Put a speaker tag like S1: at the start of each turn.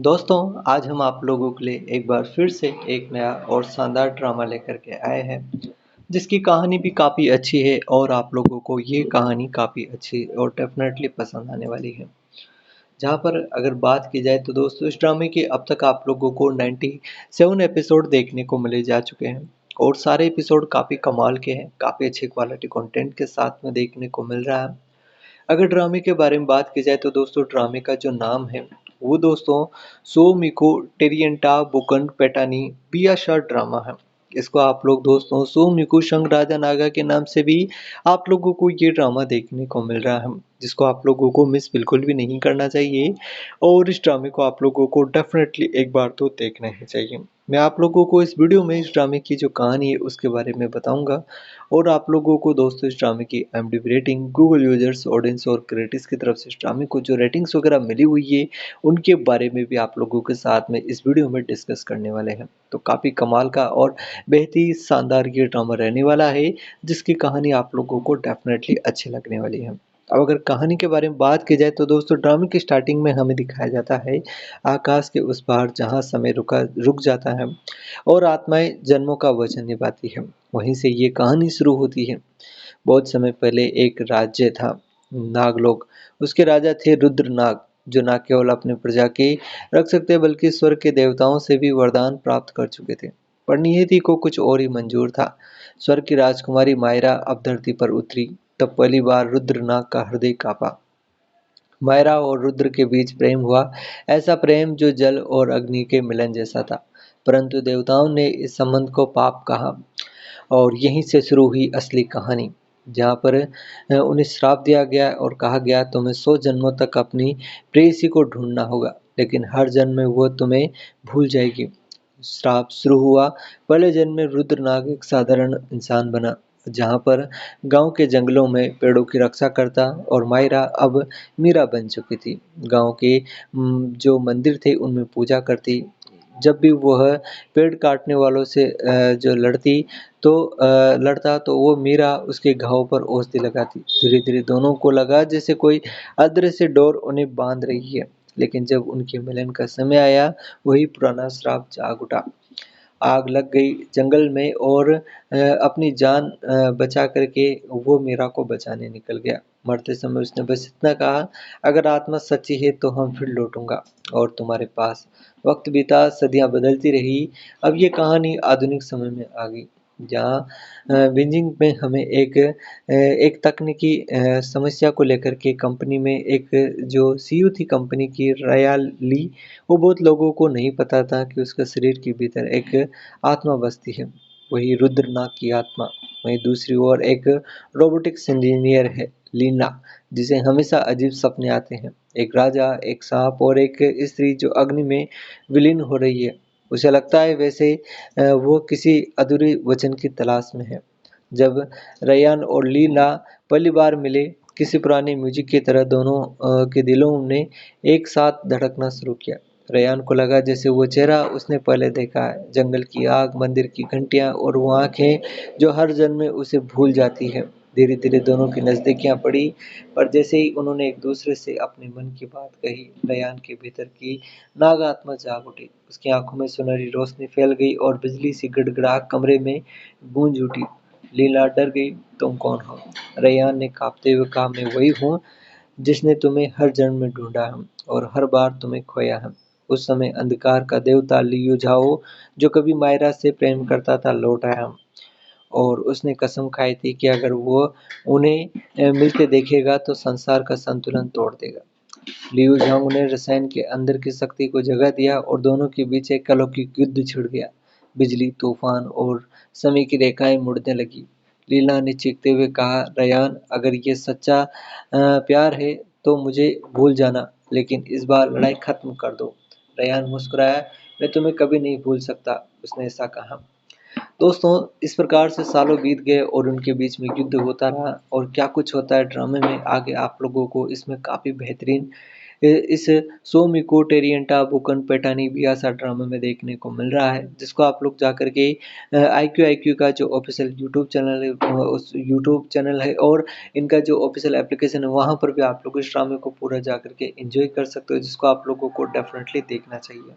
S1: दोस्तों, आज हम आप लोगों के लिए एक बार फिर से एक नया और शानदार ड्रामा लेकर के आए हैं, जिसकी कहानी भी काफ़ी अच्छी है और आप लोगों को ये कहानी काफ़ी अच्छी और डेफ़िनेटली पसंद आने वाली है। जहाँ पर अगर बात की जाए तो दोस्तों इस ड्रामे के अब तक आप लोगों को 97 एपिसोड देखने को मिले जा चुके हैं और सारे एपिसोड काफ़ी कमाल के हैं, काफ़ी अच्छी क्वालिटी कंटेंट के साथ में देखने को मिल रहा है। अगर ड्रामे के बारे में बात की जाए तो दोस्तों ड्रामे का जो नाम है वो दोस्तों सो मिको टेरियंटा बुकन पेटानी बियाशा ड्रामा है। इसको आप लोग दोस्तों सो मिको शंग राजा नागा के नाम से भी आप लोगों को ये ड्रामा देखने को मिल रहा है, जिसको आप लोगों को मिस बिल्कुल भी नहीं करना चाहिए और इस ड्रामे को आप लोगों को डेफिनेटली एक बार तो देखना ही चाहिए। मैं आप लोगों को इस वीडियो में इस ड्रामे की जो कहानी है उसके बारे में बताऊंगा और आप लोगों को दोस्तों इस ड्रामे की IMDb rating, Google users, audience और क्रिटिक्स की तरफ से इस ड्रामे को जो रेटिंग्स वगैरह मिली हुई है, उनके बारे में भी आप लोगों के साथ में इस वीडियो में डिस्कस करने वाले हैं। तो काफ़ी कमाल का और बेहद ही शानदार ये ड्रामा रहने वाला है, जिसकी कहानी आप लोगों को डेफिनेटली अच्छी लगने वाली है। अब अगर कहानी के बारे में बात की जाए तो दोस्तों ड्रामे की स्टार्टिंग में हमें दिखाया जाता है आकाश के उस पार जहाँ समय रुक जाता है और आत्माएं जन्मों का वचन निभाती है। वहीं से ये कहानी शुरू होती है। बहुत समय पहले एक राज्य था, नागलोक। उसके राजा थे रुद्र नाग, जो न केवल अपनी प्रजा के रख सकते बल्कि स्वर्ग के देवताओं से भी वरदान प्राप्त कर चुके थे। पर नियति को कुछ और ही मंजूर था। स्वर्ग की राजकुमारी मायरा अब धरती पर उतरी, तब पहली बार रुद्र नाग का हृदय कांपा। मायरा और रुद्र के बीच प्रेम हुआ, ऐसा प्रेम जो जल और अग्नि के मिलन जैसा था। परंतु देवताओं ने इस संबंध को पाप कहा और यहीं से शुरू हुई असली कहानी, जहाँ पर उन्हें श्राप दिया गया और कहा गया तुम्हें 100 जन्मों तक अपनी प्रेयसी को ढूंढना होगा, लेकिन हर जन्म में वो तुम्हें भूल जाएगी। श्राप शुरू हुआ। पहले जन्म में रुद्रनाग एक साधारण इंसान बना, जहाँ पर गांव के जंगलों में पेड़ों की रक्षा करता, और मायरा अब मीरा बन चुकी थी। गांव के जो मंदिर थे उनमें पूजा करती। जब भी वह पेड़ काटने वालों से जो लड़ता तो वो मीरा उसके घाव पर औषधि लगाती। धीरे धीरे दोनों को लगा जैसे कोई अदृश्य डोर उन्हें बांध रही है। लेकिन जब उनके मिलन का समय आया, वही पुराना श्राप जाग उठा। आग लग गई जंगल में और अपनी जान बचा करके वो मीरा को बचाने निकल गया। मरते समय उसने बस इतना कहा, अगर आत्मा सच्ची है तो हम फिर लौटूंगा और तुम्हारे पास। वक्त बीता, सदियां बदलती रही। अब ये कहानी आधुनिक समय में आ गई, जहाँ बीजिंग में हमें एक तकनीकी समस्या को लेकर के कंपनी में एक जो CEO थी कंपनी की, रया ली, वो बहुत लोगों को नहीं पता था कि उसका शरीर के भीतर एक आत्मा बसती है, वही रुद्रनाग की आत्मा। वहीं दूसरी ओर एक रोबोटिक्स इंजीनियर है, लीना, जिसे हमेशा अजीब सपने आते हैं। एक राजा, एक सांप और एक स्त्री जो अग्नि में विलीन हो रही है। उसे लगता है वैसे वो किसी अधूरे वचन की तलाश में है। जब रयान और लीना पहली बार मिले, किसी पुरानी म्यूजिक की तरह दोनों के दिलों ने एक साथ धड़कना शुरू किया। रयान को लगा जैसे वो चेहरा उसने पहले देखा है, जंगल की आग, मंदिर की घंटियां और वो आंखें जो हर जन्म में उसे भूल जाती है। धीरे धीरे दोनों की नजदीकियां पड़ी, पर जैसे ही उन्होंने एक दूसरे से अपने मन की बात कही, रयान के भीतर की नाग आत्मा जाग उठी। उसकी आंखों में सुनहरी रोशनी फैल गई और बिजली सी गड़गड़ाहट कमरे में गूंज उठी। लीला डर गई, तुम कौन हो? रयान ने कांपते हुए कहा, मैं वही हूँ जिसने तुम्हें हर जन्म में ढूंढा है और हर बार तुम्हें खोया है। उस समय अंधकार का देवता लियू झाओ, जो कभी मायरा से प्रेम करता था, लौट आया और उसने कसम खाई थी कि अगर वो उन्हें मिलते देखेगा तो संसार का संतुलन तोड़ देगा। लियू झाओ ने रसायन के अंदर की शक्ति को जगा दिया और दोनों के बीच एक अलौकिक युद्ध छिड़ गया। बिजली, तूफान और समय की रेखाएं मुड़ने लगी। लीला ने चीखते हुए कहा, रयान, अगर ये सच्चा प्यार है तो मुझे भूल जाना, लेकिन इस बार लड़ाई खत्म कर दो। रयान मुस्कुराया, मैं तुम्हें कभी नहीं भूल सकता, उसने ऐसा कहा। दोस्तों इस प्रकार से सालों बीत गए और उनके बीच में युद्ध होता रहा, और क्या कुछ होता है ड्रामे में आगे आप लोगों को इसमें काफ़ी बेहतरीन इस सोमिको टेरियंटा बुकन पेटानी बियासा ड्रामा में देखने को मिल रहा है, जिसको आप लोग जाकर के आईक्यू आईक्यू का जो ऑफ़िशियल यूट्यूब चैनल है उस यूट्यूब चैनल है और इनका जो ऑफ़िशियल एप्लीकेशन है वहाँ पर भी आप लोग इस ड्रामे को पूरा जाकर के एन्जॉय कर सकते हो, जिसको आप लोगों को डेफ़िनेटली देखना चाहिए।